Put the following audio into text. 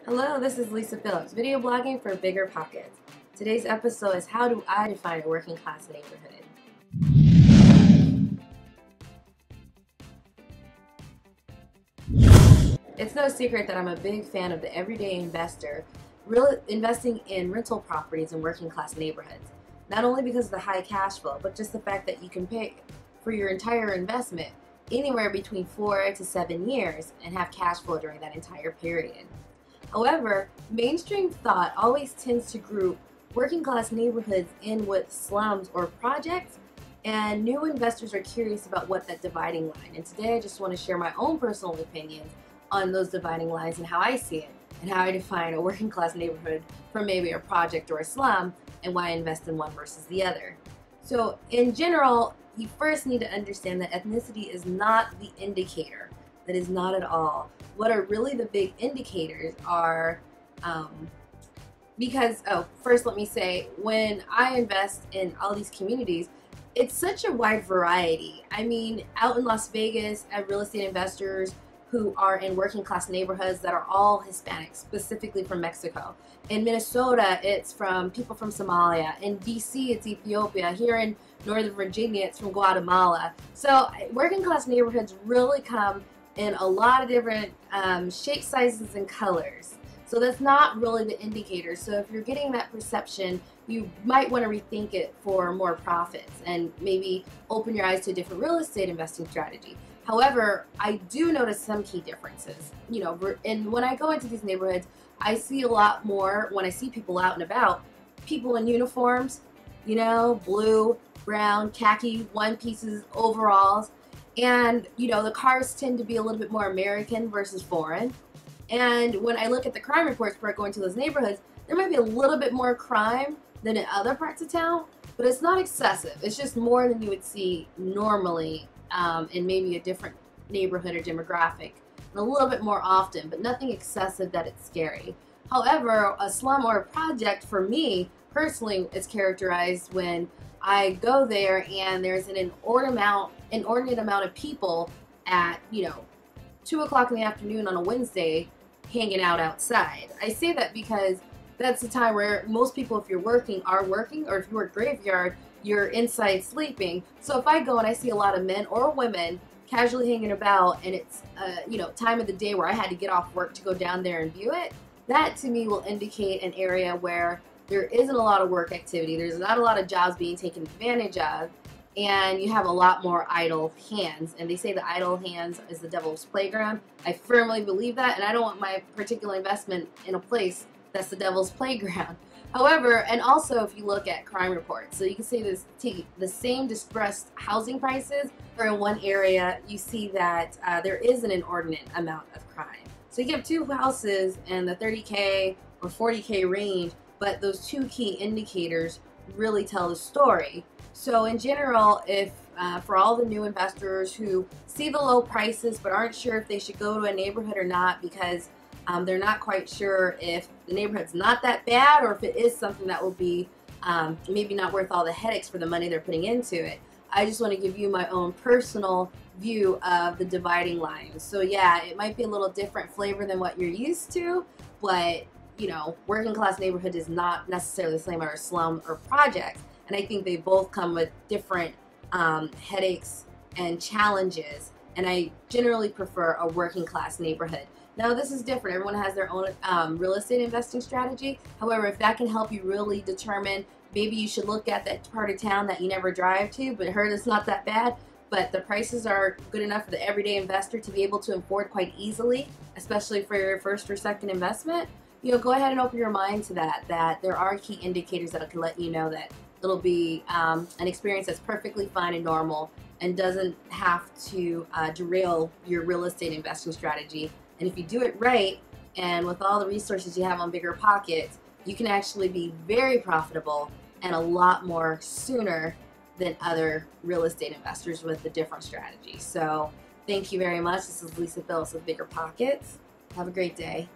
Hello, this is Lisa Phillips, video blogging for BiggerPockets. Today's episode is how do I define a working class neighborhood? It's no secret that I'm a big fan of the everyday investor, investing in rental properties in working class neighborhoods. Not only because of the high cash flow, but just the fact that you can pay for your entire investment anywhere between 4 to 7 years and have cash flow during that entire period. However, mainstream thought always tends to group working class neighborhoods in with slums or projects, and new investors are curious about what that dividing line. And today I just want to share my own personal opinions on those dividing lines and how I see it, and how I define a working class neighborhood from maybe a project or a slum, and why I invest in one versus the other. So in general, you first need to understand that ethnicity is not the indicator. That is not at all. What are really the big indicators are, first let me say, when I invest in all these communities, it's such a wide variety. I mean, out in Las Vegas, I have real estate investors who are in working class neighborhoods that are all Hispanic, specifically from Mexico. In Minnesota, it's from people from Somalia. In DC, it's Ethiopia. Here in Northern Virginia, it's from Guatemala. So working class neighborhoods really come in a lot of different shapes, sizes, and colors. So that's not really the indicator. So if you're getting that perception, you might want to rethink it for more profits and maybe open your eyes to a different real estate investing strategy. However, I do notice some key differences. And when I go into these neighborhoods, I see a lot more, when I see people out and about, people in uniforms, blue, brown, khaki, one pieces, overalls. And, the cars tend to be a little bit more American versus foreign. And when I look at the crime reports before I go into those neighborhoods, there might be a little bit more crime than in other parts of town, but it's not excessive. It's just more than you would see normally in maybe a different neighborhood or demographic, and a little bit more often, but nothing excessive that it's scary. However, a slum or a project, for me personally, is characterized when I go there and there's an inordinate amount of people at 2 o'clock in the afternoon on a Wednesday hanging out outside. I say that because that's the time where most people, if you're working, are working, or if you work graveyard, you're inside sleeping. So if I go and I see a lot of men or women casually hanging about, and it's time of the day where I had to get off work to go down there and view it, that to me will indicate an area where there isn't a lot of work activity, there's not a lot of jobs being taken advantage of, and you have a lot more idle hands. And they say the idle hands is the devil's playground. I firmly believe that, and I don't want my particular investment in a place that's the devil's playground. However, and also if you look at crime reports, so you can see the same distressed housing prices, or in one area you see that there is an inordinate amount of crime. So you have two houses in the 30K or 40K range, but those two key indicators really tell the story. So in general, if for all the new investors who see the low prices but aren't sure if they should go to a neighborhood or not because they're not quite sure if the neighborhood's not that bad, or if it is something that will be maybe not worth all the headaches for the money they're putting into it, I just want to give you my own personal view of the dividing lines. So yeah, it might be a little different flavor than what you're used to, but working class neighborhood is not necessarily the same as a slum or project. And I think they both come with different headaches and challenges. And I generally prefer a working class neighborhood. Now this is different. Everyone has their own real estate investing strategy. However, if that can help you really determine, maybe you should look at that part of town that you never drive to, but heard it's not that bad, but the prices are good enough for the everyday investor to be able to afford quite easily, especially for your first or second investment, go ahead and open your mind to that there are key indicators that can let you know that it'll be an experience that's perfectly fine and normal and doesn't have to derail your real estate investing strategy. And if you do it right, and with all the resources you have on BiggerPockets, you can actually be very profitable and a lot more sooner than other real estate investors with a different strategy. So thank you very much. This is Lisa Phillips with BiggerPockets. Have a great day.